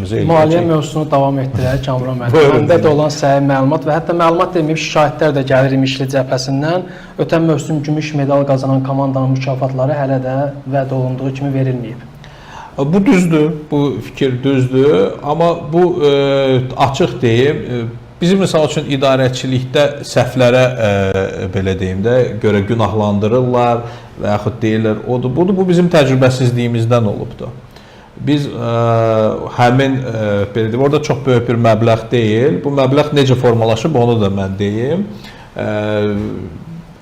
işimizi eləyəcəyik. Maliyyə mövzusunu davam etdirək Kamran müəllim. Məndə də olan səhih məlumat və hətta məlumat deməyib şikayətlər də gəlir İmişli cəbhəsindən. Ötən mövsüm gümüş medal qazanan komandanın mükafatları hələ də vəd olunduğu kimi verilməyib. Bu düzdür, bu fikir düzdür, amma bu açıq deyim, bizim misal üçün idarəçilikdə səhvlərə belə deyim də görə günahlandırırlar və yaxud deyirlər odur, budur. Bu bizim təcrübəsizliyimizdən olubdur. Biz həmin belə deyim, orada çox böyük bir məbləğ deyil. Bu məbləğ necə formalaşıb onu da mən deyim.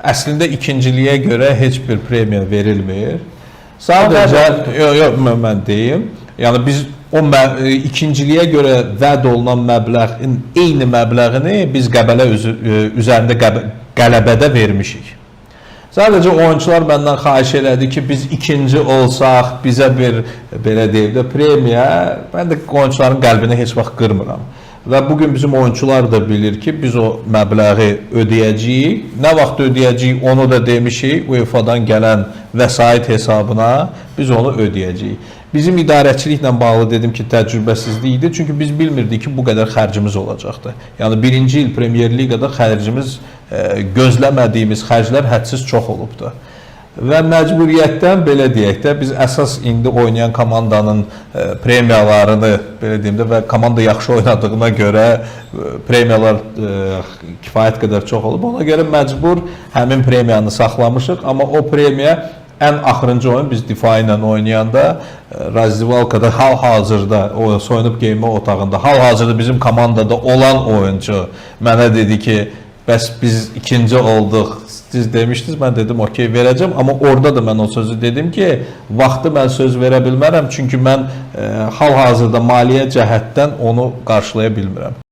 Əslində ikinciliyə görə heç bir premiya verilmir. Sadəcə mən deyim. Yəni biz o ikinciliyə görə vəd olunan məbləğin eyni məbləğini biz Qəbələ üzərində qələbədə vermişik. Sadəcə oyunçular məndən xahiş elədi ki, biz ikinci olsaq, bizə bir belə deyim də premiya, mən də oyunçuların qəlbini heç vaxt qırmıram. Və bugün bizim oyunçular da bilir ki, biz o məbləği ödəyəcəyik. Nə vaxt ödəyəcəyik, onu da demişik, UEFA-dan gələn vəsait hesabına biz onu ödəyəcəyik. Bizim idarəçiliklə bağlı dedim ki, təcrübəsizlik idi. Çünki biz bilmirdik ki, bu qədər xərcimiz olacaqdı. Yəni, birinci il Premier Liqada xərcimiz, gözləmədiyimiz xərclər hədsiz çox olubdu. Və məcburiyyətdən, belə deyək də, biz əsas indi oynayan komandanın premiyalarını, belə deyim də, və komanda yaxşı oynadığına görə premiyalar kifayət qədər çox olub. Ona görə məcbur həmin premiyanı saxlamışıq, amma o premiya ən axırıncı oyun biz difa ilə oynayanda Razdivalkada hal-hazırda soyunub geyinmə otağında hal-hazırda bizim komandada olan oyuncu mənə dedi ki, bəs biz ikinci olduq, siz demişdiniz, mən dedim okey verəcəm, amma orada da mən o sözü dedim ki, vaxtı mən söz verə bilmərəm, çünki mən hal-hazırda maliyyə cəhətdən onu qarşılaya bilmirəm.